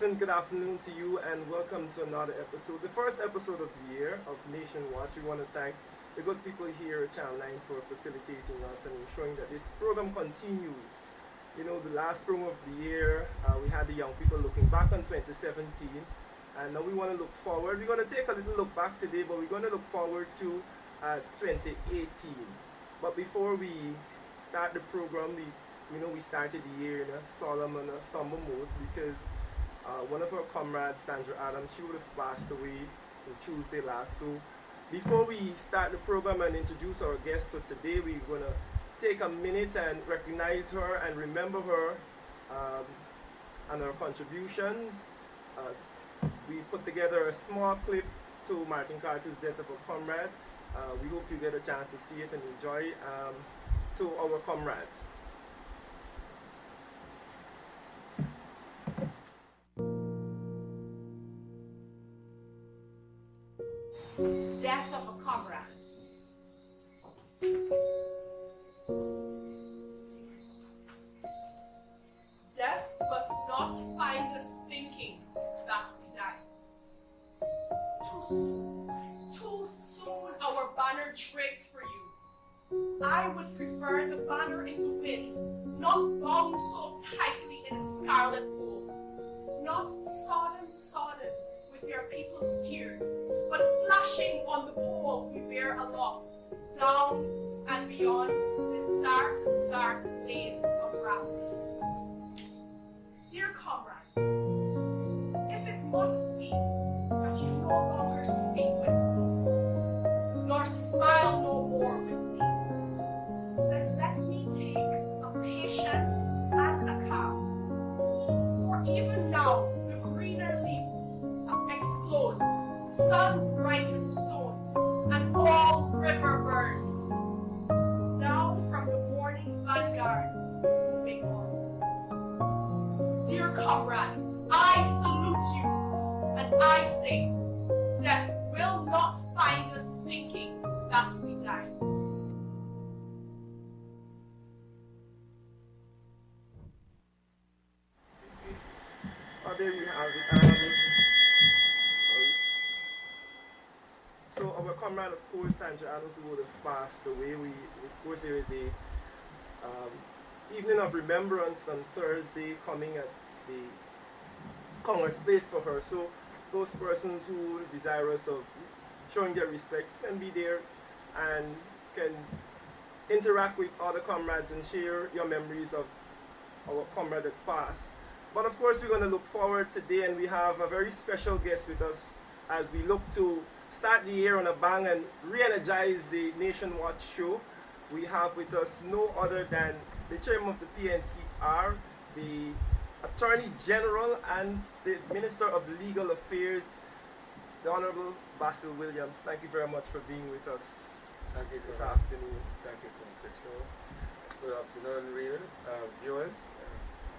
pleasant good afternoon to you and welcome to another episode, the first episode of the year of Nation Watch. We want to thank the good people here at Channel 9 for facilitating us and ensuring that this program continues. You know, the last program of the year, we had the young people looking back on 2017, and now we want to look forward. We're going to take a little look back today, but we're going to look forward to 2018. But before we start the program, we started the year in a solemn and a somber mode because one of our comrades, Sandra Adams, she would have passed away on Tuesday last. So before we start the program and introduce our guests for today, we're going to take a minute and recognize her and remember her and her contributions. We put together a small clip to Martin Carter's death of a comrade. We hope you get a chance to see it and enjoy to our comrade. Death of a comrade. Death must not find us thinking that we die. Too soon our banner draped for you. I would prefer the banner in the wind, not bound so tightly in a scarlet fold, not sodden with your people's tears, but flashing on the pole we bear aloft, down and beyond this dark, dark lane of rats. Dear comrade, if it must be that you no longer speak with me, nor smile no more with me, then let me take a patience and a calm. For even now the greener leaf explodes, sun brightened stones, and all river burns. Now from the morning vanguard, moving on. Dear comrade, I salute you, and I say, death will not find us thinking that we die. There you have it. So our comrade, of course, Sandra Adams, would have passed away. Of course, there is a evening of remembrance on Thursday coming at the Congress Place for her. So those persons who are desirous of showing their respects can be there and can interact with other comrades and share your memories of our comrade that passed. But of course, we're going to look forward today, and we have a very special guest with us as we look to start the year on a bang and re-energize the Nation Watch show. We have with us no other than the chairman of the PNCR, the Attorney General, and the Minister of Legal Affairs, the Honorable Basil Williams. Thank you very much for being with us this afternoon. Thank you, Critchlow. Good afternoon, readers, viewers.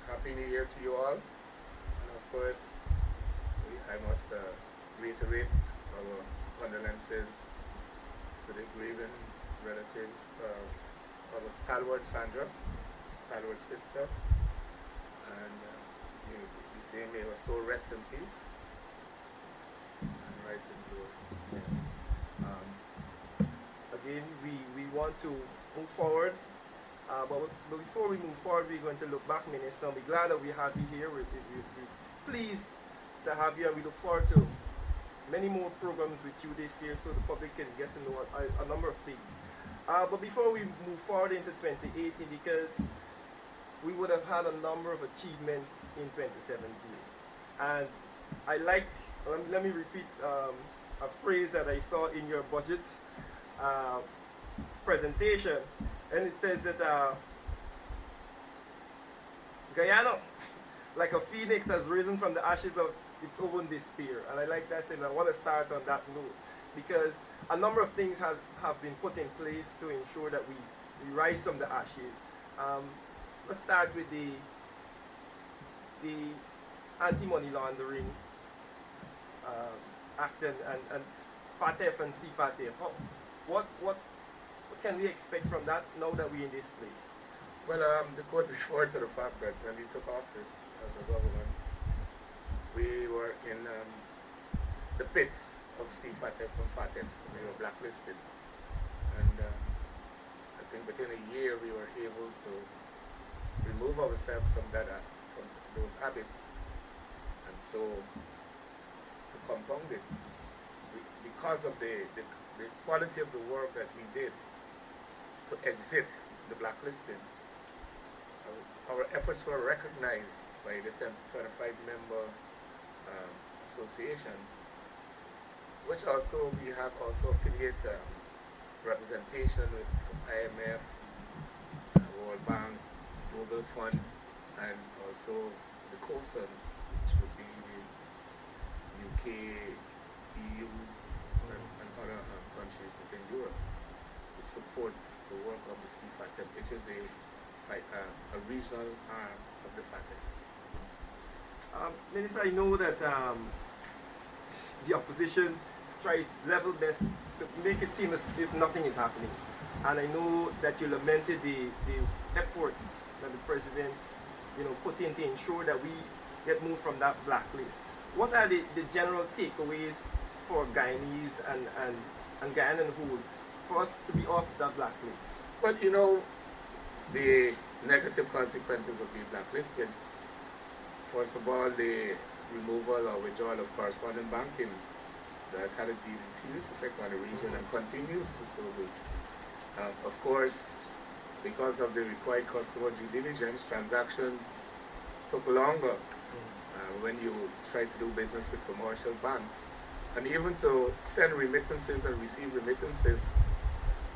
Happy New Year to you all. And of course, I must reiterate our condolences to the grieving relatives of our stalwart Sandra, stalwart sister, and we say may her soul rest in peace and rise in glory. Yes. Again, we want to move forward, but before we move forward, we're going to look back, Minister. We're glad that we have you here. We're pleased to have you, and we look forward to many more programs with you this year so the public can get to know a number of things. But before we move forward into 2018, because we would have had a number of achievements in 2017. And I like, let me repeat a phrase that I saw in your budget presentation. And it says that Guyana, like a phoenix, has risen from the ashes of its own despair. And I like that, and I want to start on that note because a number of things have been put in place to ensure that we rise from the ashes. Let's start with the anti-money laundering act and FATF and CFATF. What can we expect from that now that we're in this place? Well, the court referred to the fact that when we took office as a government, we were in the pits of CFATF and FATF. We were blacklisted. And I think within a year we were able to remove ourselves from those abysses. And so, to compound it, because of the quality of the work that we did to exit the blacklisting, our efforts were recognized by the 25-member association, which also we have also affiliate representation with IMF, World Bank, Global Fund, and also the COSANs, which would be the UK, EU, and other countries within Europe, which support the work of the CFATF, which is a regional arm of the FATF. Minister, I know that the opposition tries level best to make it seem as if nothing is happening. And I know that you lamented the efforts that the president, put in to ensure that we get moved from that blacklist. What are the general takeaways for Guyanese and Guyana and whole for us to be off that blacklist? Well, the negative consequences of being blacklisted, first of all, the removal or withdrawal of correspondent banking that had a deleterious effect on the region and continues to so do. Of course, because of the required customer due diligence, transactions took longer when you try to do business with commercial banks. And even to send remittances and receive remittances,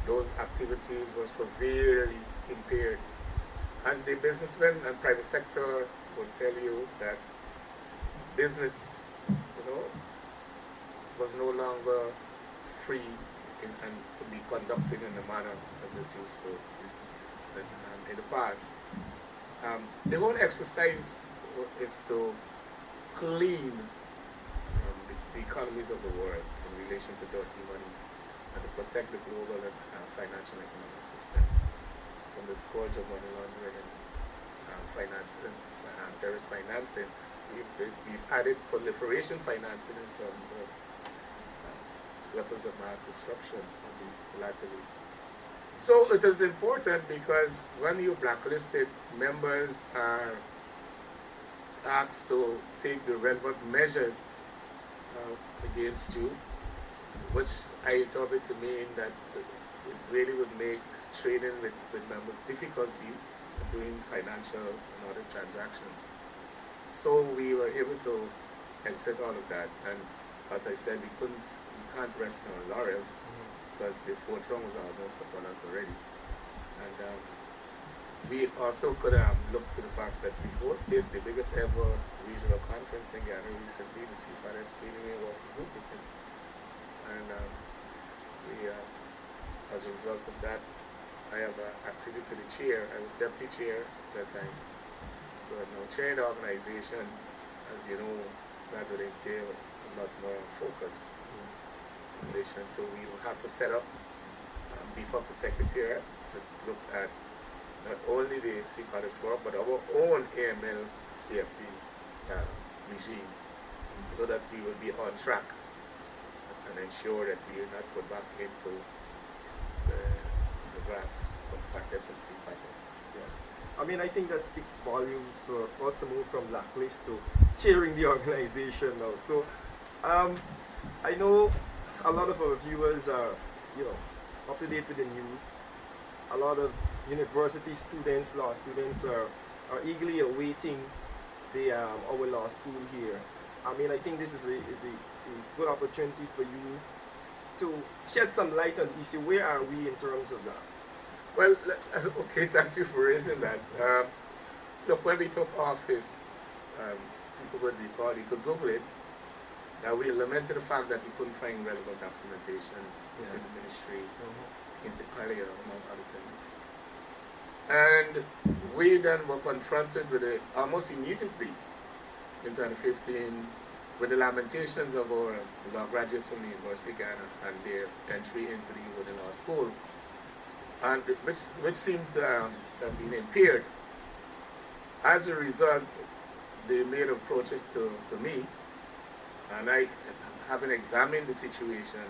those activities were severely impaired. And the businessmen and private sector will tell you that business, was no longer free and to be conducted in the manner as it used to in the past. The whole exercise is to clean the economies of the world in relation to dirty money and to protect the global financial and economic system from the scourge of money laundering and financing, terrorist financing. We've added proliferation financing in terms of weapons of mass destruction latterly. So it is important because when you blacklisted, members are asked to take the relevant measures against you, which I interpret to mean that it really would make trading with members difficulty in doing financial and other transactions. So we were able to exit all of that, and as I said, we can't rest on our laurels because the fourth round was almost upon us already. And we also could look to the fact that we hosted the biggest ever regional conference in Guyana recently, the CFATF Leading Working Group meetings. And we, as a result of that, I have acceded to the chair. I was deputy chair at that time. So I'm now chairing the organization. As you know, that would entail a lot more focus in relation to we will have to set up, beef up the secretariat to look at not only the CFATF's work, but our own AML CFD regime, so that we will be on track and ensure that we are not put back into the graphs of FATF and CFATF. Yes. I mean, I think that speaks volumes for us to move from blacklist to chairing the organization now. So I know a lot of our viewers are, up to date with the news. A lot of university students, law students are eagerly awaiting our law school here. I mean, I think this is a good opportunity for you to shed some light on the issue. Where are we in terms of that? Well, okay, thank you for raising that. Look, when we took office, people would recall, you could Google it. Now, we lamented the fact that we couldn't find relevant documentation in the ministry, inter alia, among other things. And we then were confronted with it almost immediately in 2015 with the lamentations of our law graduates from the University of Guyana and their entry into the Woodland Law School, and which seemed to have been impaired. As a result, they made approaches to me, and I, having examined the situation,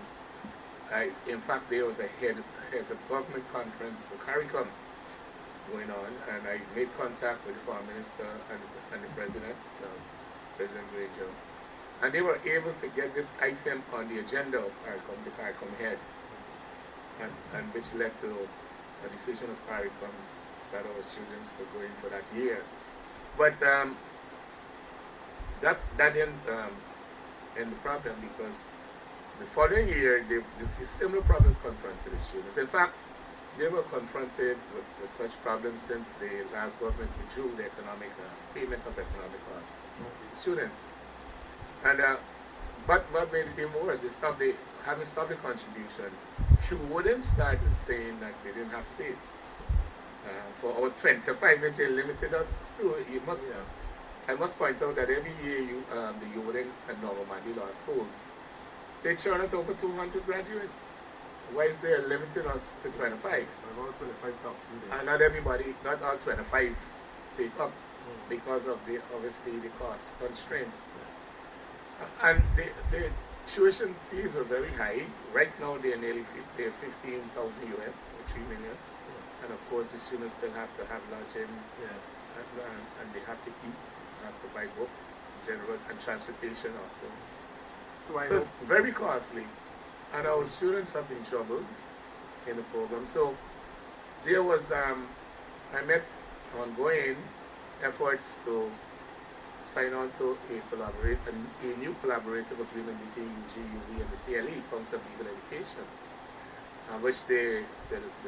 in fact, there was a heads of government conference for CARICOM going on, and I made contact with the Foreign Minister and the President, President Rachel, and they were able to get this item on the agenda of CARICOM, the CARICOM heads, and which led to a decision of CARICOM that our students were going for that year. But that didn't end the problem, because the following year, similar problems confronted the students. In fact, they were confronted with such problems since the last government withdrew the economic payment of economic costs to students. And but what made it even worse, having stopped the contribution, Williams started saying that they didn't have space for our 25 which limited us to. I must point out that every year the Uwuden and Normal Madi Law Schools, they churn out over 200 graduates. Why is they limiting us to 25? About 25 top students. And not all 25 take up because of obviously the cost constraints. And the tuition fees are very high. Right now they're nearly 15,000 US, or 3 million. And of course the students still have to have lodging, and they have to eat, have to buy books, general, and transportation also. So it's very costly. And our students have been troubled in the program. So there was, I met ongoing efforts to sign on to a new collaborative agreement between UG, UV, and the CLE, Council of Legal Education, which the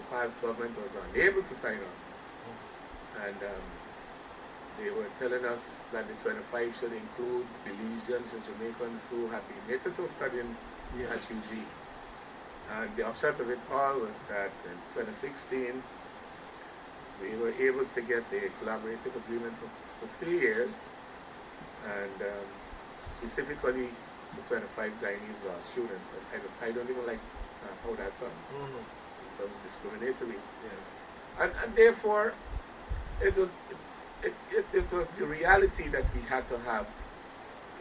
past government was unable to sign on. And they were telling us that the 25 should include Belizeans and Jamaicans who had been hitherto studying at UG. And the upshot of it all was that in 2016, we were able to get a collaborative agreement for 3 years, and specifically for 25 Guyanese law students. I don't even like how that sounds. It sounds discriminatory. Yes. And therefore, it was the reality that we had to have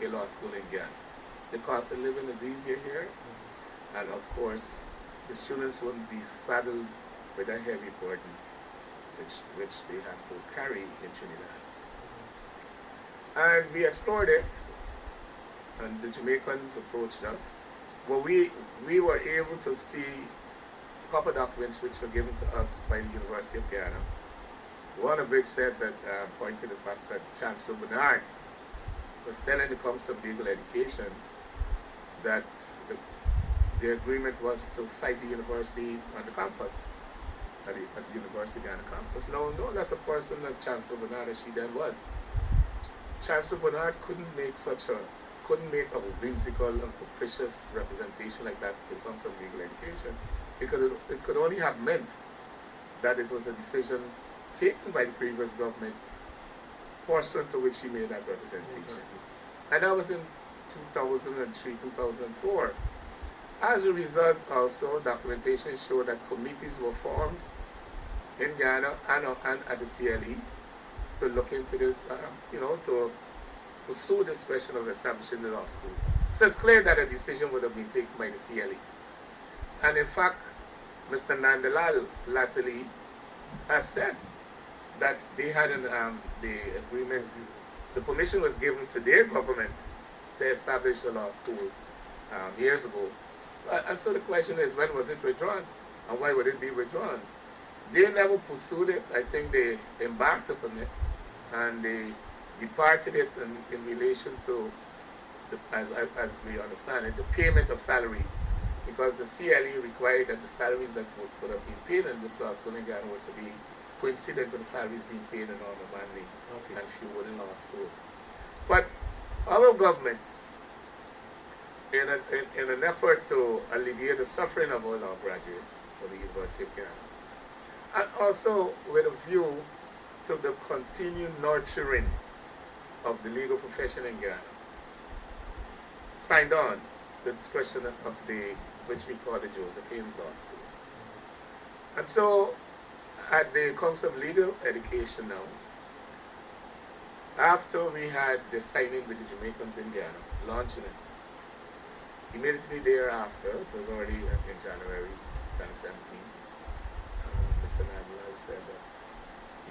a law school in Guyana. The cost of living is easier here, and of course, the students wouldn't be saddled with a heavy burden, which they have to carry in Trinidad. And we explored it, and the Jamaicans approached us. Well, we were able to see a couple of documents which were given to us by the University of Guyana. One of which said that, pointed to the fact that Chancellor Bernard was telling the Council of Legal Education that the agreement was to cite the university on the campus, at the University of Guyana campus. No, that's a person that Chancellor Bernard, as she then was. Chancellor Bernard couldn't make a whimsical and capricious representation like that when it comes to legal education. It could only have meant that it was a decision taken by the previous government, pursuant to which he made that representation. And that was in 2003, 2004. As a result, also, documentation showed that committees were formed in Guyana and at the CLE to look into this, to pursue this question of establishing the law school. So it's clear that a decision would have been taken by the CLE. And in fact, Mr. Nandalal latterly has said that they had the agreement, the permission was given to their government to establish a law school years ago. And so the question is, when was it withdrawn? And why would it be withdrawn? They never pursued it. I think they embarked upon it, and they departed it in relation to, as we understand it, the payment of salaries. Because the CLE required that the salaries that would have been paid in this law school in Ghana were to be coincident with the salaries being paid in Normal Manley and Hewwood Law School. But our government, in an effort to alleviate the suffering of our law graduates for the University of Guyana, and also with a view to the continued nurturing of the legal profession in Guyana, signed on the discretion of which we call the Joseph Haynes Law School. And so, at the Council of Legal Education now, after we had the signing with the Jamaicans in Guyana, launching it, immediately thereafter, it was already in January 2017, Mr. Nandlal said that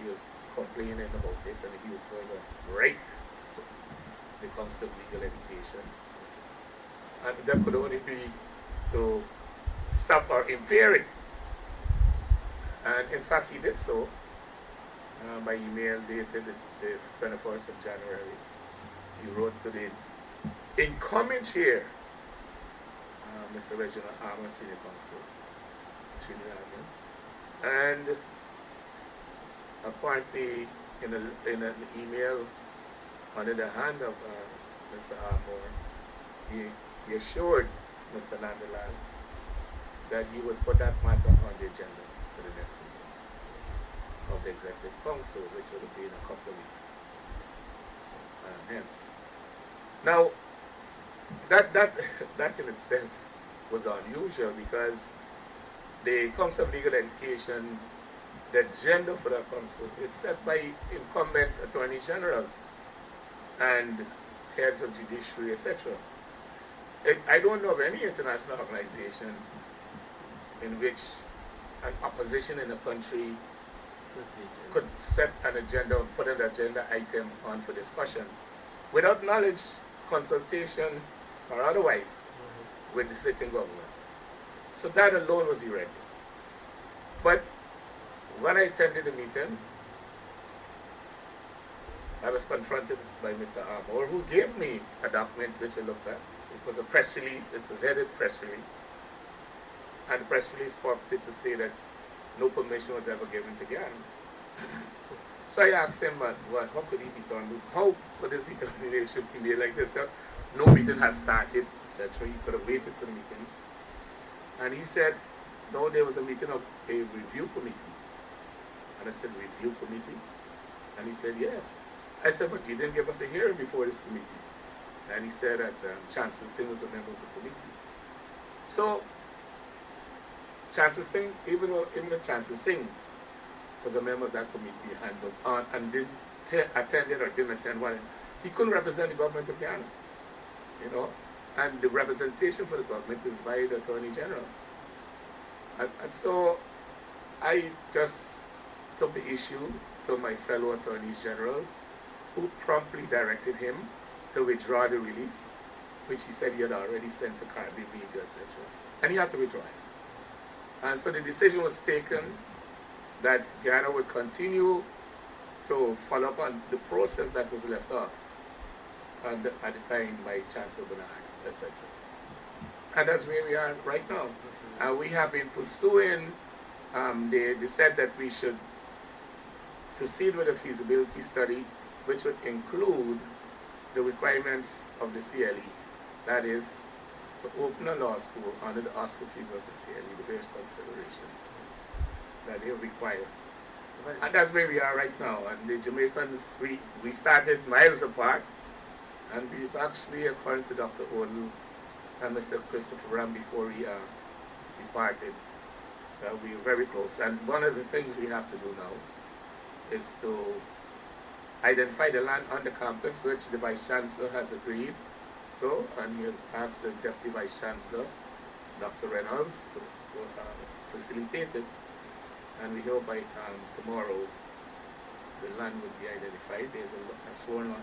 he was complaining about it and he was going to write the Council of Legal Education. And that could only be to stop or impair it. And in fact, he did so by email dated the 21st of January. He wrote to the incoming chair, Mr. Reginald Armour, Senior Counsel, Trinidad, and apparently in an email under the hand of Mr. Armour, he assured Mr. Nandlal that he would put that matter on the agenda for the next meeting of the Executive Council, which would have been a couple of weeks hence. Now, that in itself was unusual because the Council of Legal Education, the agenda for that council is set by incumbent Attorney General and heads of judiciary, etc. I don't know of any international organization in which an opposition in a country could set an agenda, put an agenda item on for discussion without knowledge, consultation, or otherwise with the sitting government. So that alone was irregular. But when I attended the meeting, I was confronted by Mr. Armour, who gave me a document which I looked at. It was a press release, it was headed press release. And the press release purported to say that no permission was ever given to Guyana. So I asked him, well, how could he be done? How could this determination be made like this? No meeting has started, etc. You could have waited for the meetings. And he said, no, there was a meeting of a review committee. And I said, review committee? And he said, yes. I said, but you didn't give us a hearing before this committee. And he said that Chancellor Singh was a member of the committee. So, Chancellor Singh, even if Chancellor Singh was a member of that committee and was on and didn't attended or didn't attend one, he couldn't represent the government of Guyana, you know. And the representation for the government is via the Attorney General. And so I just took the issue to my fellow Attorneys General, who promptly directed him to withdraw the release, which he said he had already sent to Caribbean media, etc. And he had to withdraw it. And so the decision was taken that Guyana would continue to follow up on the process that was left off at the time by Chancellor Bernard, etc. And that's where we are right now. And we have been pursuing, they said that we should proceed with a feasibility study which would include the requirements of the CLE, that is, to open a law school under the auspices of the CLE, the various considerations that they require. And that's where we are right now. And the Jamaicans, we started miles apart, and we've actually, according to Dr. Odell and Mr. Christopher Ram before he departed, we were very close. And one of the things we have to do now is to identify the land on the campus, which the Vice Chancellor has agreed to, and he has asked the Deputy Vice Chancellor, Dr. Reynolds, to facilitate it. And we hope by tomorrow the land will be identified. There's a sworn,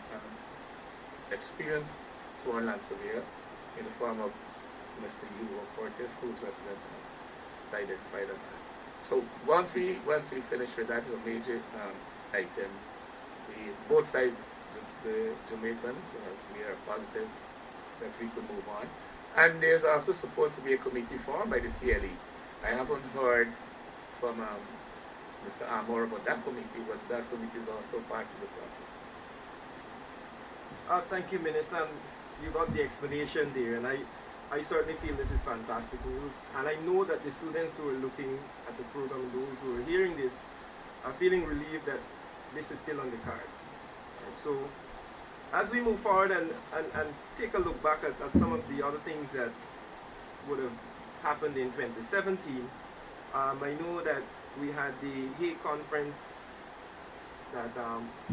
experienced sworn land surveyor in the form of Mr. Hugo Cortes, who's representing us, to identify the land. So once we finish with that, is a major item. Both sides, the Jamaicans, as we are positive that we could move on. And there's also supposed to be a committee formed by the CLE. I haven't heard from Mr. Armour about that committee, but that committee is also part of the process. Thank you, Minister. And you got the explanation there, and I certainly feel this is fantastic news. And I know that the students who are looking at the program, those who are hearing this, are feeling relieved that this is still on the cards. So as we move forward and take a look back at some of the other things that would have happened in 2017, I know that we had the Hague conference that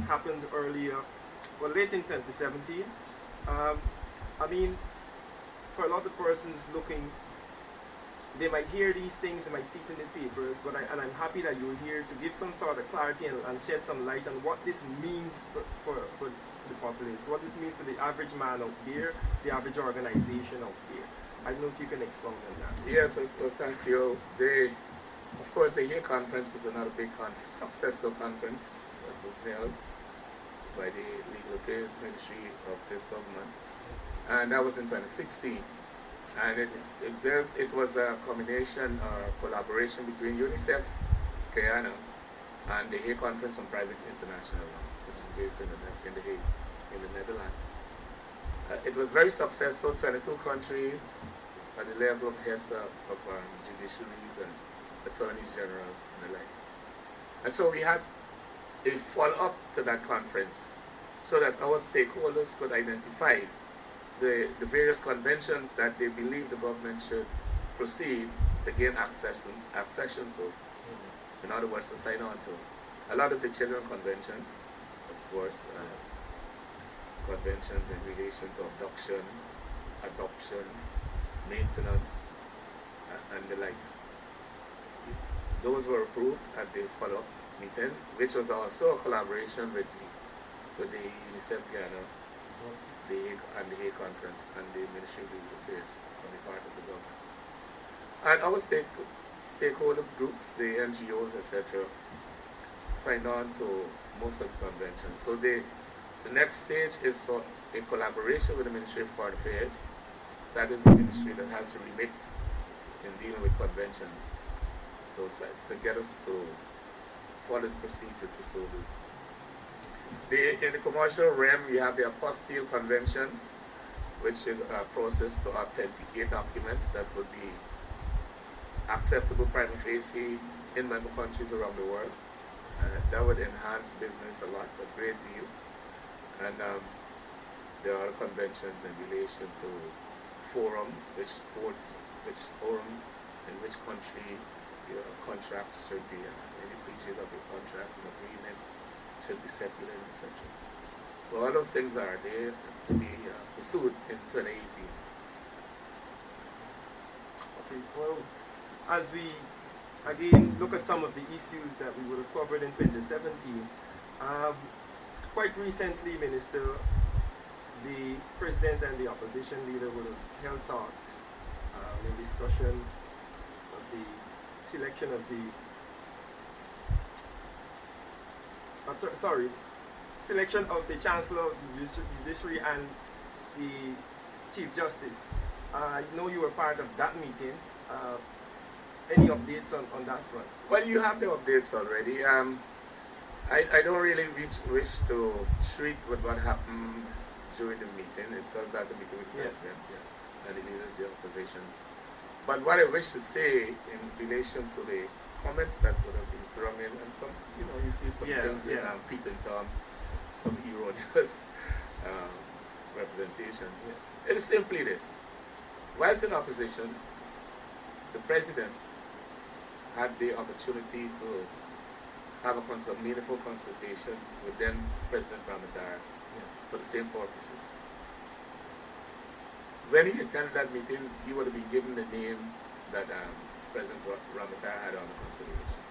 happened earlier well, late in 2017. I mean, for a lot of persons looking, they might hear these things, they might see it in the papers, but I'm happy that you're here to give some sort of clarity and shed some light on what this means for the populace, what this means for the average man out there, the average organization out there. I don't know if you can expound on that. Yes, well, thank you. Of course, the HAY conference was another big successful conference that was held by the Legal Affairs Ministry of this government, and that was in 2016. And it was a combination or collaboration between UNICEF Guyana and the HAY Conference on Private International Law, which is based in The Hague, in the Netherlands. It was very successful. 22 countries at the level of heads of judiciaries and attorneys generals and the like. And so we had a follow-up to that conference so that our stakeholders could identify the various conventions that they believe the government should proceed to gain accession to. In other words, to sign on to. A lot of the children conventions, of course, conventions in relation to abduction, adoption, maintenance, and the like. Those were approved at the follow-up meeting, which was also a collaboration with the UNICEF Guyana, the HAY Conference, and the Ministry of Legal Affairs on the part of the government. And our stakeholder groups, the NGOs, etc., signed on to most of the conventions. So the next stage is for a collaboration with the Ministry of Foreign Affairs. That is the ministry that has the remit in dealing with conventions. So to get us to follow the procedure to so do. In the commercial realm, we have the Apostille Convention, which is a process to authenticate documents that would be acceptable prima facie in member countries around the world. That would enhance business a lot, a great deal. And there are conventions in relation to forum, which courts, which forum, in which country your contracts should be, any breaches of your contracts and agreements should be circulated, etc. So all those things are there to be pursued in 2018. Okay, well, as we again look at some of the issues that we would have covered in 2017, quite recently, Minister, the President and the opposition leader would have held talks in discussion of the selection of the selection of the Chancellor of the Judiciary and the Chief Justice. I know you were part of that meeting. Any updates on that front? Well, you have the updates already. I don't really wish to treat with what happened during the meeting, because that's a meeting with the President and the leader of the opposition. But what I wish to say in relation to the comments that would have been surrounding, and some, you see some things in Peeping Tom, some erroneous representations. It is simply this. Whilst in opposition, the President had the opportunity to have a meaningful consultation with then President Ramatara for the same purposes. When he attended that meeting, he would have been given the name that President Ramatara had on the consideration,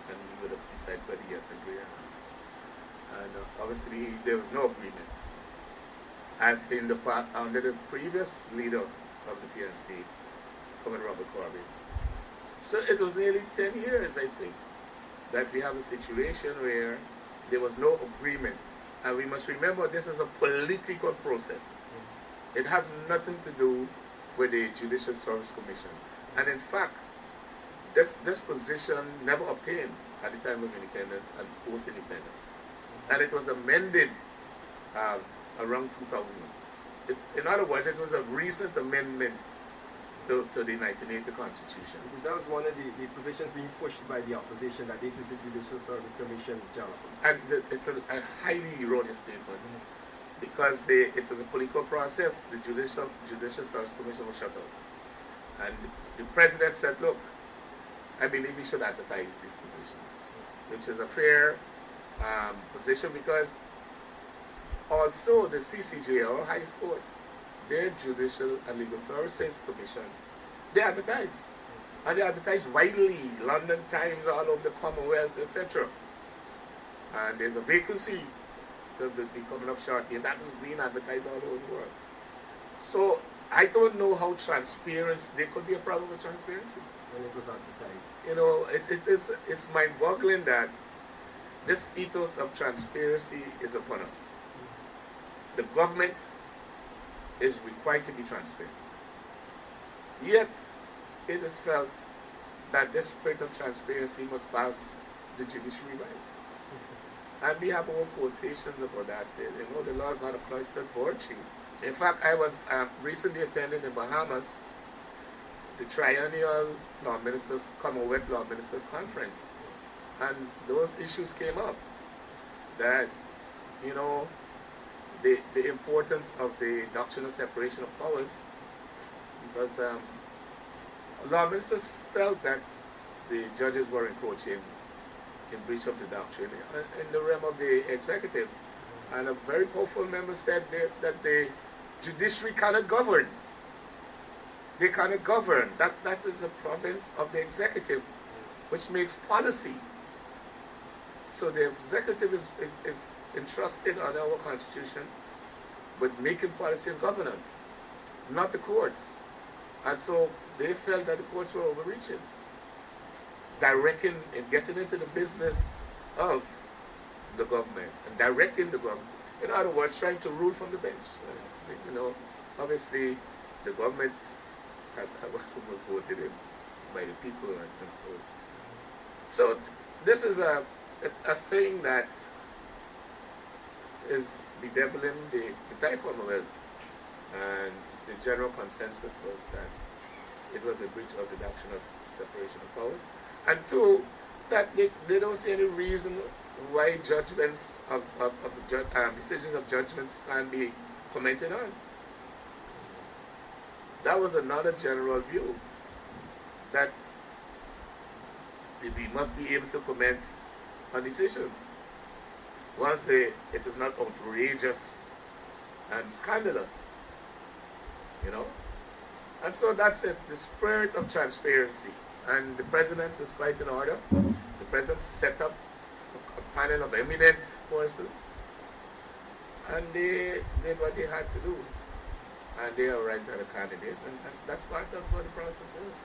and he would have decided whether he had to agree or not. And obviously, there was no agreement. As in under the previous leader of the PNC, Comrade Robert Corbyn. So it was nearly 10 years, I think, that we have a situation where there was no agreement. And we must remember, this is a political process. It has nothing to do with the Judicial Service Commission. And in fact, this position never obtained at the time of independence and post-independence. And it was amended around 2000. In other words, it was a recent amendment to the 1980 Constitution. That was one of the positions being pushed by the opposition, that this is the Judicial Service Commission's job. And it's a highly erroneous statement, because it was a political process. The Judicial Service Commission was shut out. And the President said, look, I believe we should advertise these positions, which is a fair position, because also the CCJ, our highest court, their Judicial and Legal Services Commission, they advertise. And they advertise widely, London Times, all over the Commonwealth, etc. And there's a vacancy that will be coming up shortly, and that is being advertised all over the world. So I don't know how transparency, there could be a problem with transparency. When it was advertised. You know, it's mind-boggling that this ethos of transparency is upon us. The government is required to be transparent. Yet, it is felt that this spirit of transparency must pass the judiciary by. And we have our quotations about that. You know, the law is not a cloistered virtue. In fact, I was recently attending in Bahamas the triennial law ministers, Commonwealth Law Ministers Conference. And those issues came up. That, you know, the importance of the doctrine of separation of powers, because law ministers felt that the judges were encroaching in breach of the doctrine in the realm of the executive. And a very powerful member said that the judiciary cannot govern. They cannot govern. That is a province of the executive, which makes policy. So the executive is entrusted on our constitution with making policy and governance, not the courts. And so they felt that the courts were overreaching, directing and getting into the business of the government and directing the government. In other words, trying to rule from the bench. You know, obviously the government was voted in by the people, and so this is a thing that is bedeviling the entire Commonwealth, and the general consensus was that it was a breach of the doctrine of separation of powers, and two, that they don't see any reason why judgments of decisions of judgments can be commented on. That was another general view, that we must be able to comment on decisions once it is not outrageous and scandalous, you know. And so that's it, the spirit of transparency. And the president is quite in order. The president set up a panel of eminent persons, and they did what they had to do. And they are right at a candidate, and that's what the process is.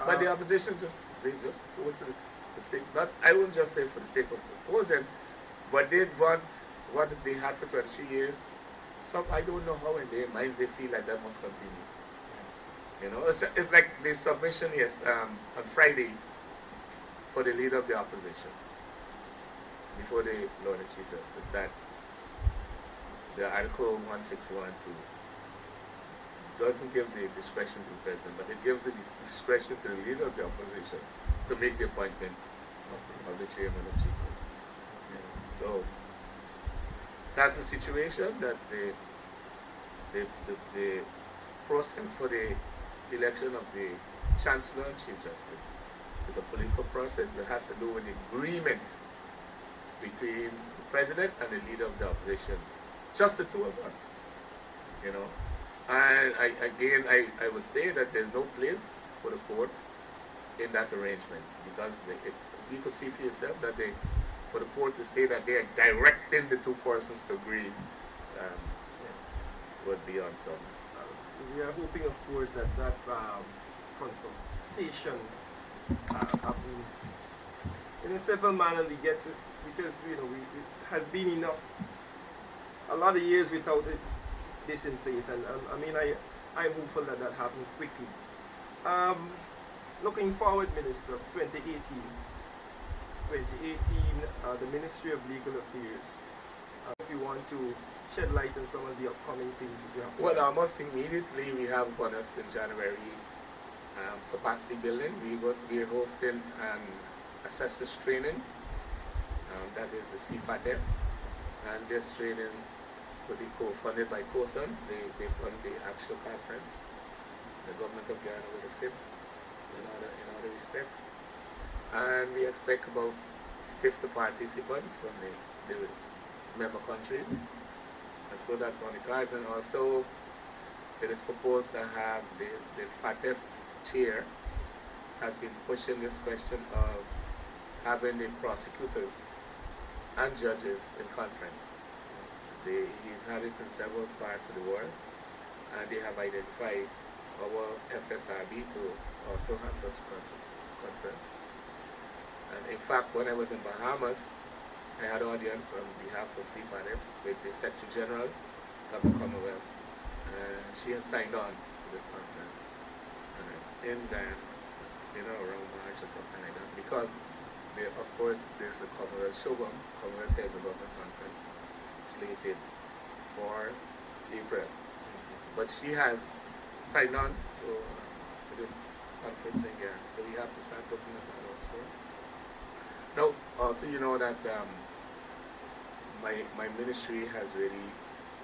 But the opposition they just oppose for the sake, not, I wouldn't just say for the sake of opposing, but they want what they had for 23 years. So I don't know how in their minds they feel like that must continue. You know, it's like the submission on Friday for the leader of the opposition before the Lord and Chief Justice, that the Article 161.2 doesn't give the discretion to the president, but it gives the discretion to the leader of the opposition to make the appointment of the chairman of Chief Court. So that's the situation, that the process for the selection of the Chancellor and Chief Justice is a political process that has to do with the agreement between the president and the leader of the opposition. Just the two of us, you know. And I would say that there's no place for the court in that arrangement, because you could see for yourself that for the court to say that they are directing the two persons to agree would be uncertain. We are hoping, of course, that consultation happens in a civil manner. We get to, because it has been enough. A lot of years without this in place, and I mean, I'm hopeful that happens quickly. Looking forward, Minister, 2018, the Ministry of Legal Affairs. If you want to shed light on some of the upcoming things that you have. Well, almost immediately we have on us in January capacity building. We're hosting an assessors training. That is the CFATF, and this training will be co-funded by COSANS. They fund the actual conference. The government of Guyana will assist in other respects. And we expect about 50 participants on the member countries, and so that's on the cards. And also it is proposed to have the FATF chair has been pushing this question of having the prosecutors and judges in conference. He's had it in several parts of the world, and they have identified our FSRB to also have such a conference. And in fact, when I was in Bahamas, I had audience on behalf of CFATF with the Secretary General of the Commonwealth, and she has signed on to this conference in Guyana, around March or something like that, because of course there's a Commonwealth Showdown, Commonwealth Heads of Government Conference slated for April. But she has signed on to this conference in Guyana, so we have to start looking at that also. Now, also you know that my ministry has really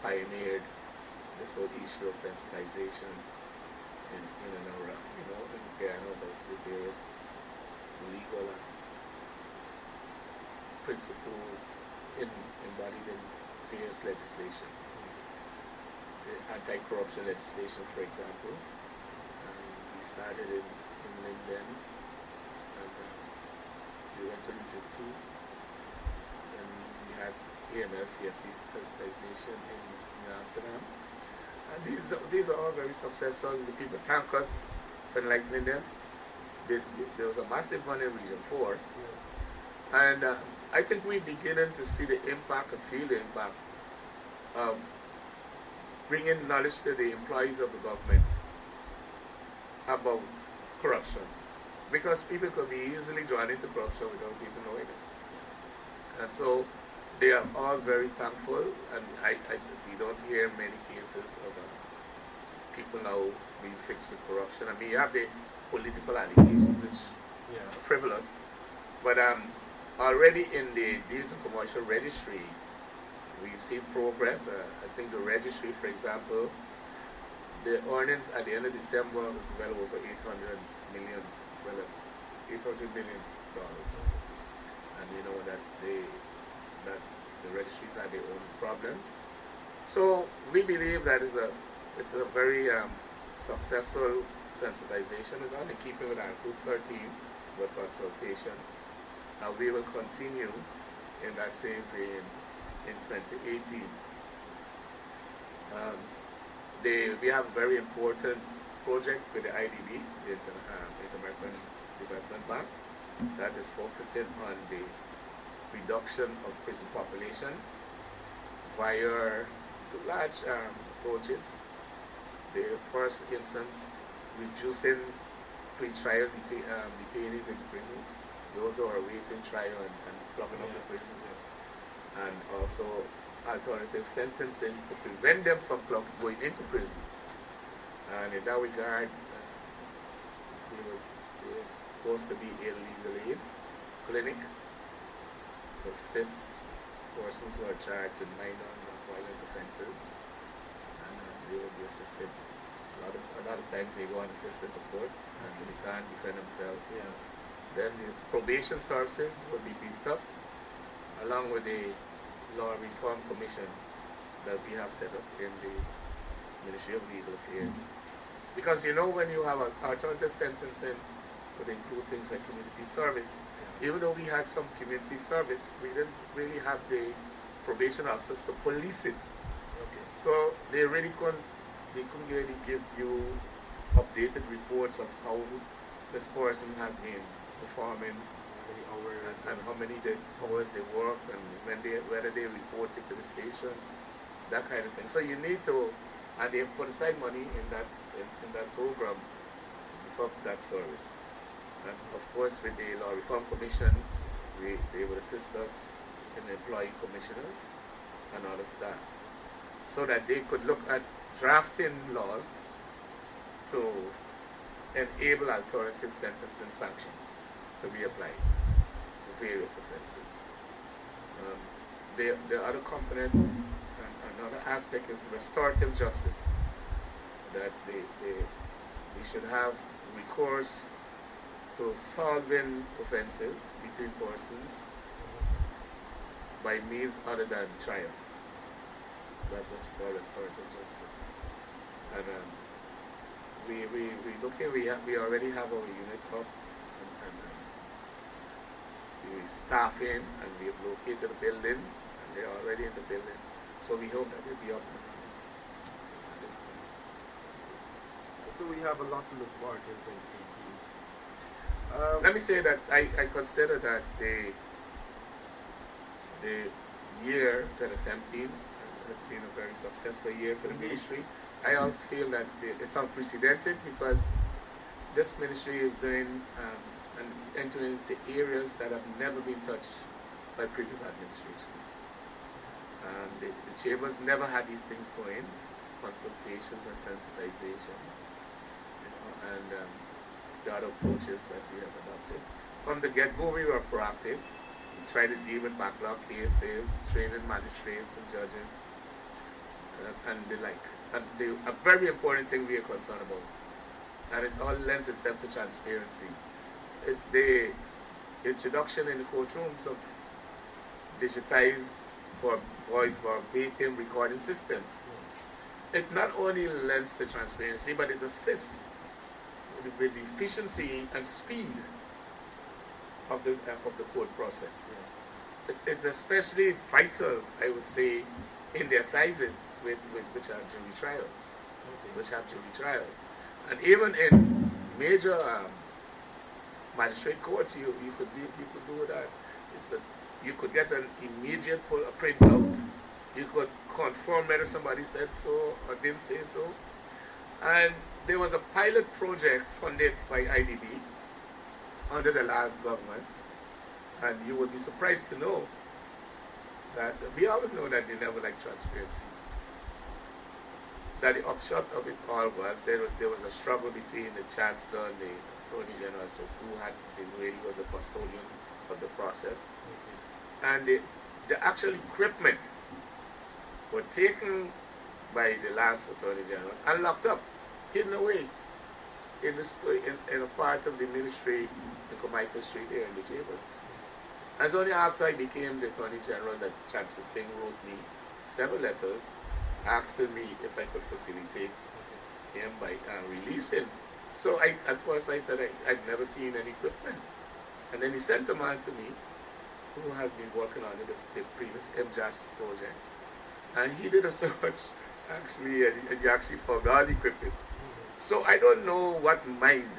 pioneered this whole issue of sensitization in and around, in Guyana, about the various legal principles embodied in various legislation. The anti-corruption legislation, for example, we started in Linden, and we went to Region 2, and we had AMS, CFT sensitization in Amsterdam. And these are all very successful. The people thank us for enlightening them. There was a massive one in Region 4. Yes. And I think we're beginning to see the impact and feel the impact of bringing knowledge to the employees of the government about corruption. Because people could be easily drawn into corruption without even knowing it. Yes. And so they are all very thankful, and we don't hear many cases of people now being fixed with corruption. I mean, you have the political allegations, which are frivolous, but already in the Deeds and Commercial Registry, we've seen progress. I think the registry, for example, the earnings at the end of December was well over $800 million. And you know that the registries had their own problems. So we believe that it's a very successful sensitization. It's not in keeping with Article 13, but consultation. And we will continue in that same vein in 2018. We have a very important project with the IDB, the Inter-American Development Bank, that is focusing on the reduction of prison population via two large approaches. The first instance, reducing pre-trial detainees in prison, those who are awaiting trial and clogging up the prison, and also alternative sentencing to prevent them from going into prison. And in that regard, there was supposed to be a legal aid clinic to assist persons who are charged with minor non-violent offenses, and they will be assisted. A lot of times they go unassisted to court and they can't defend themselves. Yeah. Then the probation services will be beefed up, along with the Law Reform Commission that we have set up in the Ministry of Legal Affairs. Because when you have an alternative sentencing, would include things like community service. Even though we had some community service, we didn't really have the probation officers to police it. Okay. So they couldn't really give you updated reports of how this person has been performing, and how many hours they work, and whether they report it to the stations, that kind of thing. So you need to, and they put aside money in that program to beef up that service. And of course, with the Law Reform Commission, they would assist us in employing commissioners and other staff, so that they could look at drafting laws to enable alternative sentencing sanctions to be applied to various offenses. The other component and another aspect is restorative justice, that we should have recourse to solving offenses between persons by means other than trials. So that's what you call restorative justice. And we already have our unit up, and we staff in, and we've located a building, and they're already in the building. So we hope that they'll be up and running at this point. So we have a lot to look forward to in 2018. Let me say that I consider that the year 2017 has been a very successful year for the ministry. I also feel that it's unprecedented because this ministry is doing and it's entering into areas that have never been touched by previous administrations. The chambers never had these things going, consultations and sensitization, and the other approaches that we have adopted. From the get-go, we were proactive. We tried to deal with backlog cases, training magistrates and judges, and the like. And a very important thing we are concerned about, and it all lends itself to transparency, is the introduction in the courtrooms of digitized voice verbatim recording systems. It not only lends to transparency, but it assists with the efficiency and speed of the court process. It's especially vital, I would say, in their sizes, which are jury trials, and even in major magistrate courts, you could do that. You could get an immediate printout. You could confirm whether somebody said so or didn't say so. And there was a pilot project funded by IDB under the last government, and you would be surprised to know that we always know that they never liked transparency. That the upshot of it all was there was a struggle between the Chancellor and the Attorney General, so who really was a custodian of the process. And the actual equipment were taken by the last Attorney General and locked up, hidden away in a part of the ministry in Carmichael Street here in the chambers. And it's only after I became the Attorney General that Chancellor Singh wrote me several letters asking me if I could facilitate him by releasing. So at first I said I've never seen any equipment. And then he sent a man to me who has been working on the previous MJAS project. And he did a search, actually, and he actually found all the equipment. So I don't know what mind,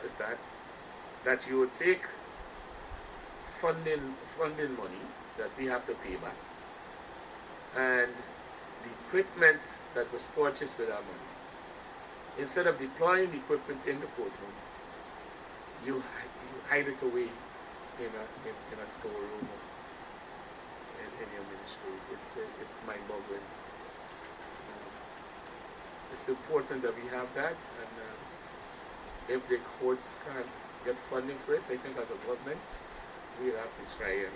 is that you would take funding money that we have to pay back, and the equipment that was purchased with our money, instead of deploying the equipment in the courtrooms, you hide it away in a storeroom in your ministry. It's mind-boggling. It's important that we have that, and if the courts can't get funding for it, I think as a government, we'll have to try and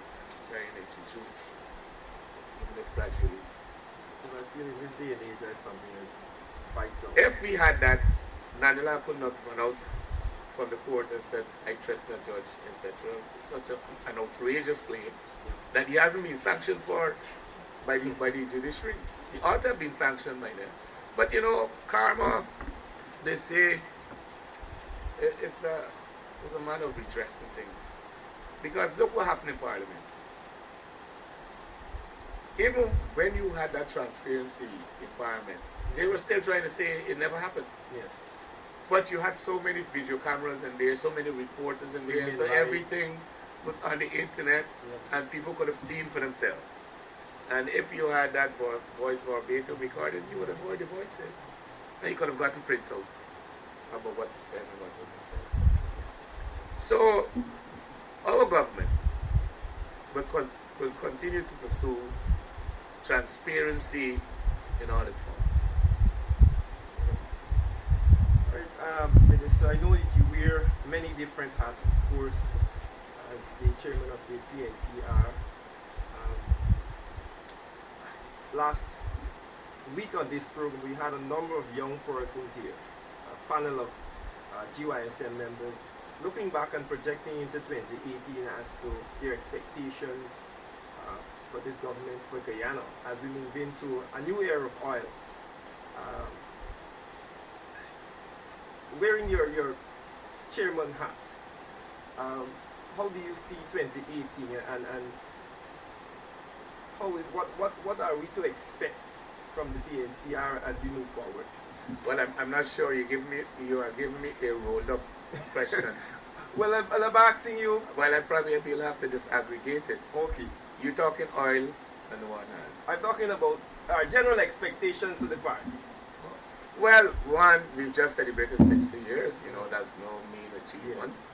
introduce, even if gradually. I feel in this day and age, that's something that's vital. If we had that, Nanila could not run out from the court and said, I threatened a judge, etc. It's such an outrageous claim that he hasn't been sanctioned for by the judiciary. He ought to have been sanctioned by them. But karma, they say, it's a matter of redressing things. Because look what happened in Parliament. Even when you had that transparency in Parliament, they were still trying to say it never happened. Yes. But you had so many video cameras in there, so many reporters in there, so everything was on the internet, and people could have seen for themselves. And if you had that voice verbatim recorded, you would have heard the voices. And you could have gotten printout about what was said and what wasn't said, etc. So, our government will continue to pursue transparency in all its forms. Right, Minister, I know that you wear many different hats, of course, as the chairman of the PNCR. Last week on this program, we had a number of young persons here, a panel of GYSM members looking back and projecting into 2018 as to your expectations for this government, for Guyana, as we move into a new era of oil. Wearing your chairman hat, how do you see 2018, and what are we to expect from the PNCR as we move forward? Well, I'm not sure you are giving me a rolled up question. Well, I'm asking you. Well, I probably will have to just aggregate it. Okay. You're talking oil on the one hand. I'm talking about our general expectations to the party. Well, one, we've just celebrated 60 years. You know, that's no mean achievement. Yes.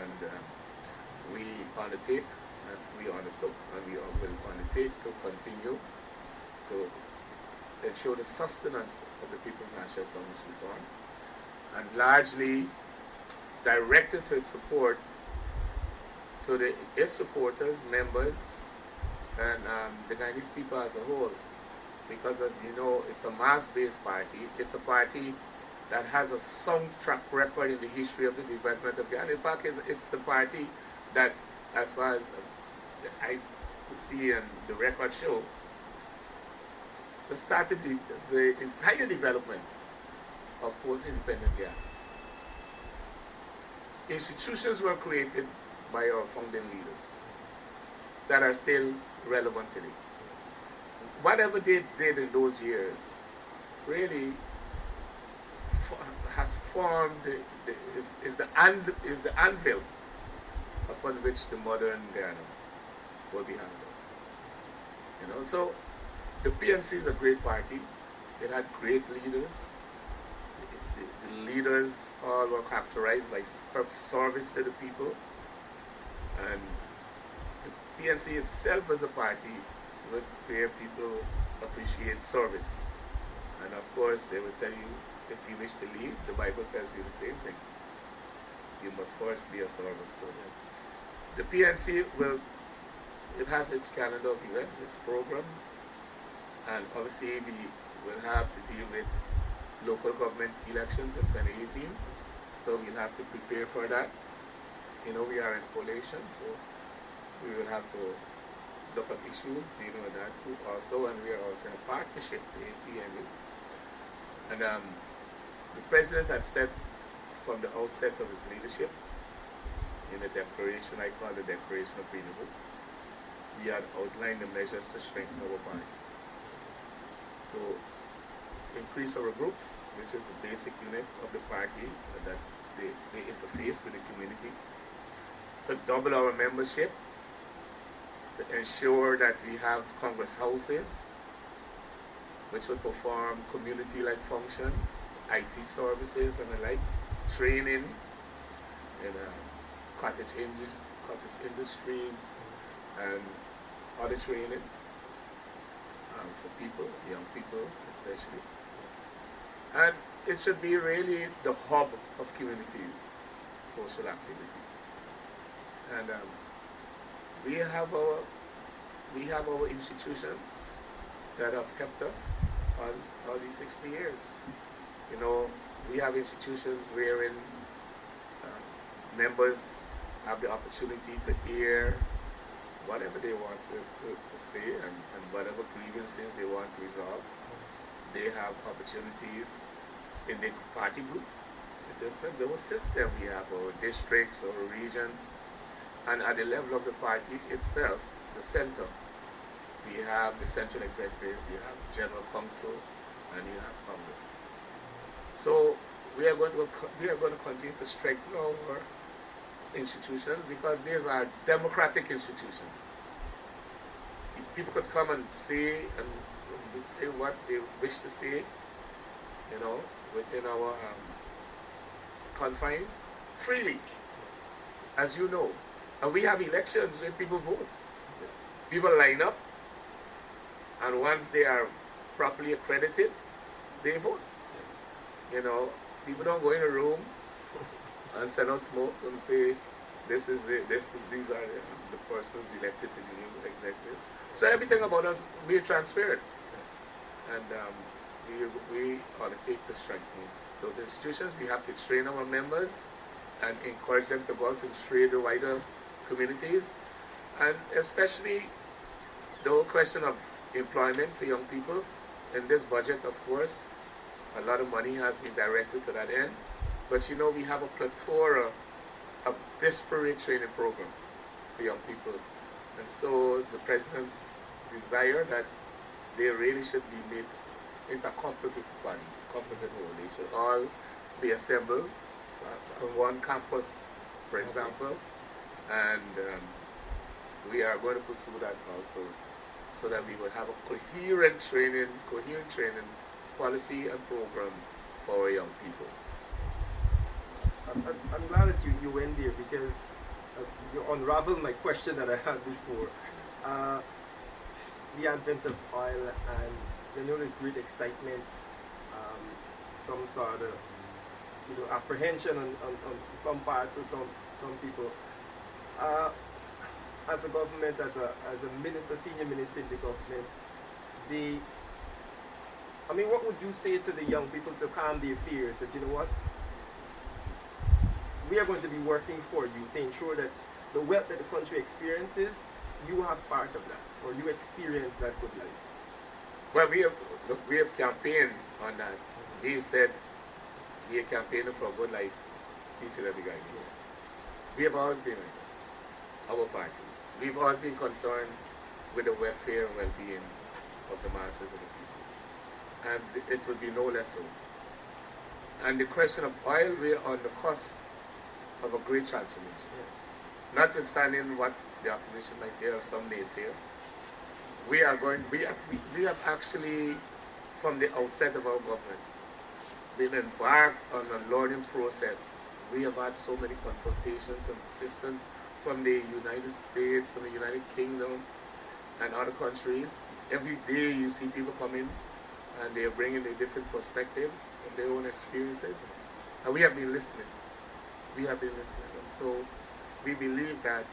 And we undertake, and we undertook, and we will undertake to continue to ensure the sustenance of the People's National Congress reform, and largely directed to its support to its supporters, members, and the Guyanese people as a whole. Because as you know, it's a mass-based party. It's a party that has a sound track record in the history of the development of Guyana. In fact, it's the party that, as far as I could see and the record show, that started the entire development of post-independent Guyana. Institutions were created by our founding leaders that are still relevant today. Whatever they did in those years really has formed is the anvil upon which the modern Guyana will be handled. You know, so the PNC is a great party. It had great leaders. The leaders all were characterized by service to the people, and the PNC itself as a party where people appreciate service. And of course, they will tell you, if you wish to lead, the Bible tells you the same thing. You must first be a servant. So yes, the PNC it has its calendar of events, its programs, and obviously we will have to deal with local government elections in 2018. So we'll have to prepare for that. You know, we are in coalition, so we will have to look at issues dealing with that too also, and we are also in a partnership with PNU. And the President had said from the outset of his leadership, in the declaration I call the Declaration of Renewal, he had outlined the measures to strengthen our party, to increase our groups, which is the basic unit of the party, that they interface with the community, to double our membership, to ensure that we have Congress houses which will perform community-like functions, IT services and the like, training in cottage industries and other training for people, young people especially. And it should be really the hub of communities, social activity. And we have our institutions that have kept us all these 60 years. You know, we have institutions wherein members have the opportunity to hear whatever they want to say, and whatever grievances they want to resolve. They have opportunities in the party groups. There was system. We have our districts, our regions, and at the level of the party itself, the center, we have the central executive, you have general council, and you have Congress. So we are going to continue to strengthen our institutions, because these are democratic institutions. People could come and say what they wish to say, you know, within our confines freely, as you know. And we have elections where people vote. People line up, and once they are properly accredited, they vote. You know, people don't go in a room and send out smoke and say, these are the persons elected to the new executive. So everything about us, we're transparent. And we undertake to strengthen those institutions. We have to train our members and encourage them to go out and trade the wider communities, and especially the whole question of employment for young people. In this budget, of course, a lot of money has been directed to that end, but you know, we have a plethora of disparate training programs for young people, and so it's the President's desire that they really should be made into a composite body, composite whole. They should all be assembled on one campus, for example, and we are going to pursue that also, so that we will have a coherent training policy and program for our young people. I'm glad that you went there, because as you unraveled my question that I had before. The advent of oil, and you know, there's great excitement, some sort of apprehension on some parts of some people. As a government, as a minister, senior minister in the government, what would you say to the young people to calm their fears, that you know what, we are going to be working for you to ensure that the wealth that the country experiences, you have part of that, or you experience that good life? Well, we have campaigned on that. We said we are campaigning for a good life, each and every guy. Yes. We have always been like that, our party. We've always been concerned with the welfare and well-being of the masses of the people, and it would be no less so. And the question of oil, we're on the cusp of a great transformation. Yes. Notwithstanding what the opposition might say, or some may say, we have actually, from the outset of our government, we've embarked on a learning process. We have had so many consultations and assistance from the United States, from the United Kingdom, and other countries. Every day you see people come in, and they are bringing their different perspectives and their own experiences. And we have been listening. We have been listening. And so we believe that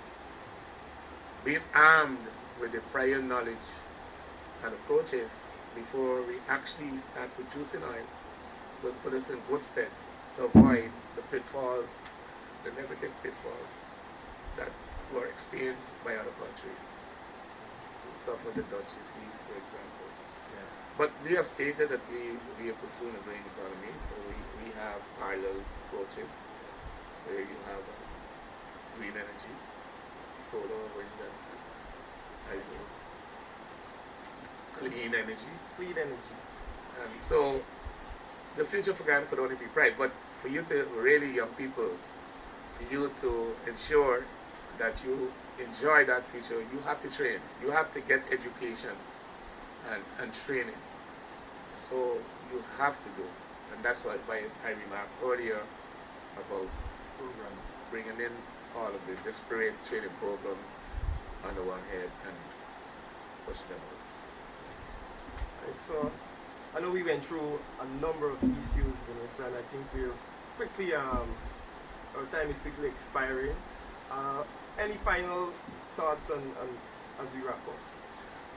being armed with the prior knowledge and approaches before we actually start producing oil will put us in good stead to avoid the pitfalls, the negative pitfalls that were experienced by other countries. We suffered the Dutch disease, for example. Yeah. But we have stated that we are pursuing a green economy, so we have parallel approaches where you have green energy, solar, wind, and hydro, clean energy. Clean energy. And so the future for Guyana could only be bright, but for you to really, young people, for you to ensure that you enjoy that future, you have to train. You have to get education and training. So you have to do it. And that's why I remarked earlier about programs, bringing in all of the disparate training programs on the one hand and pushing them out. Right, so I know we went through a number of issues, Vanessa, and I think we're quickly, our time is quickly expiring. Any final thoughts on as we wrap up?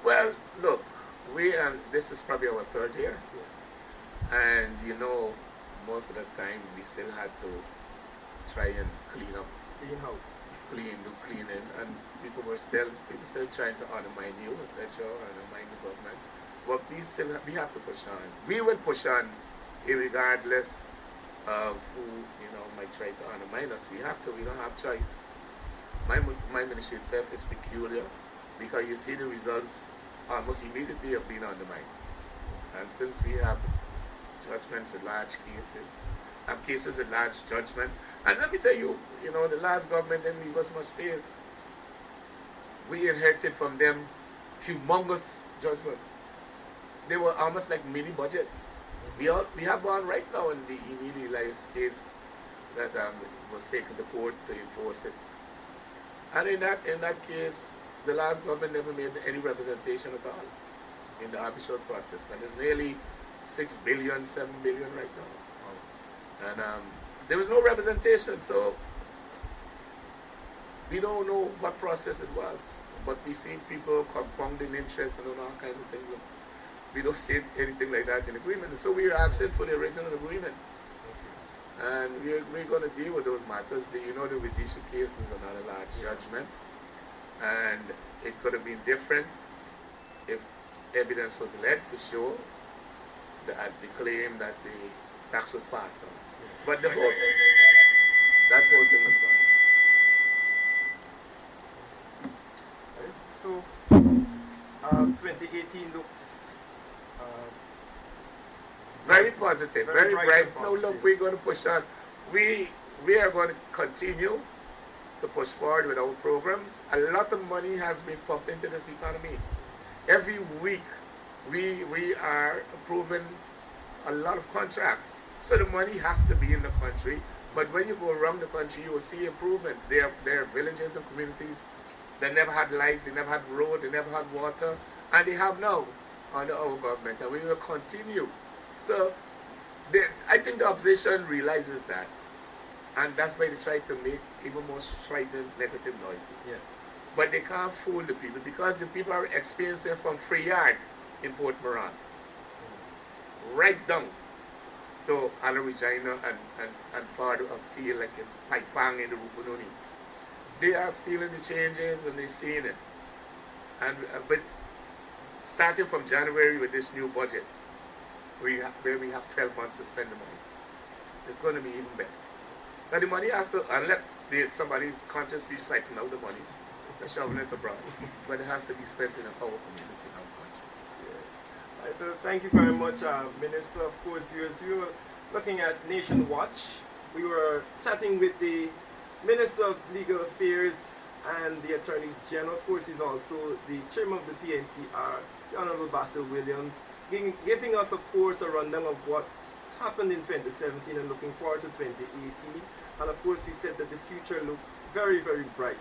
Well, look, this is probably our third year. Yes. And you know, most of the time we still had to try and clean up. Clean house. Do cleaning, and people still trying to undermine you, etc., undermine the government. But we have to push on. We will push on, regardless of who might try to undermine us. We have to. We don't have choice. My ministry itself is peculiar because you see the results almost immediately of being undermined. And since we have judgments in large cases, and cases with large judgment, and let me tell you, the last government didn't leave us much space. We inherited from them humongous judgments. They were almost like mini budgets. We have one right now in the immediate lives case that was taken to court to enforce it. And in that case, the last government never made any representation at all in the arbitral process. And it's nearly 6 billion, 7 billion right now. And there was no representation, so we don't know what process it was. But we see people compounding interest and all kinds of things. We don't see anything like that in agreement. So we are asking for the original agreement. And we're going to deal with those matters. The judicial case is another large judgment, and it could have been different if evidence was led to show that the claim that the tax was passed on. But that whole thing was gone. So, 2018 looks very positive, very bright. Now positive. look, we're going to push on. We are going to continue to push forward with our programs. A lot of money has been pumped into this economy. Every week we are approving a lot of contracts. So the money has to be in the country. But when you go around the country, you will see improvements. There are villages and communities that never had light, they never had road, they never had water, and they have now under our government, and we will continue. So I think the opposition realizes that, and that's why they try to make even more strident negative noises. Yes. But they can't fool the people, because the people are experiencing from Free Yard in Port Morant right down to Anna Regina and farther afield, like in Paipang in the Rupununi. They are feeling the changes and they're seeing it. And but starting from January with this new budget, where we have 12 months to spend the money, it's going to be even better. Now the money has to, unless somebody's consciously siphoned out the money, they're shoving it abroad, but it has to be spent in our community, in our country. Yes. So thank you very much, Minister. Of course, viewers, we were looking at Nation Watch. We were chatting with the Minister of Legal Affairs and the Attorney General. Of course, he's also the Chairman of the PNCR, the Honorable Basil Williams, giving us, of course, a rundown of what happened in 2017 and looking forward to 2018. And of course, we said that the future looks very, very bright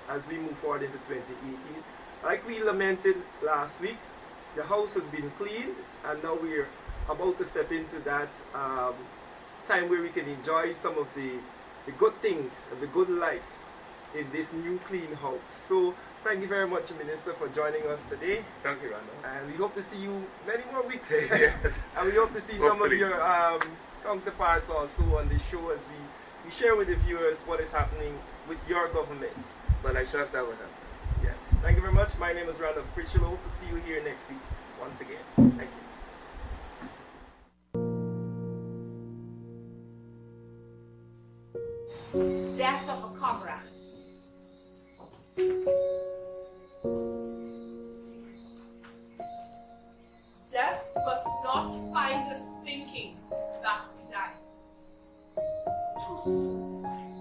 as we move forward into 2018. Like we lamented last week, the house has been cleaned, and now we're about to step into that time where we can enjoy some of the good things, the good life in this new clean house. So thank you very much, Minister, for joining us today. Thank you, Randolph. And we hope to see you many more weeks. Yes. And we hope to see some of your counterparts also on the show as we share with the viewers what is happening with your government. But I trust that will happen. Yes. Thank you very much. My name is Randolph Critchlow. Hope to see you here next week once again. Thank you. Death of a comrade. Death must not find us thinking that we die.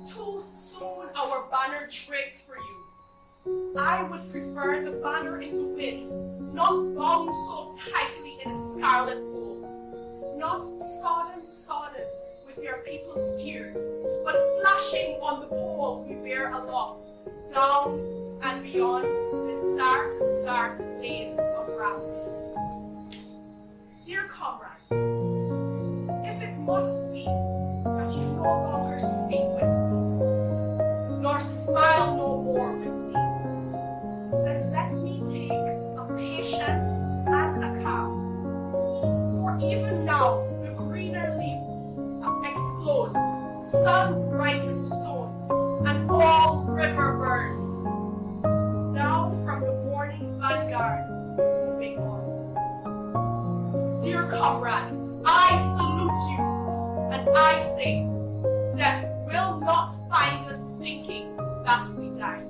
Too soon our banner draped for you. I would prefer the banner in the wind, not bound so tightly in a scarlet fold, not sodden with your people's tears, but flashing on the pole we bear aloft, down and beyond this dark, dark lane of routes. Dear comrade, if it must be that you no longer speak with me, nor smile no more with me, then let me take a patience and a calm. For even now the greener leaf explodes, sun brightened stones, and all river burns. Now from the morning vanguard, moving on. Dear comrade, I salute you, and I say, death will not find us thinking that we die.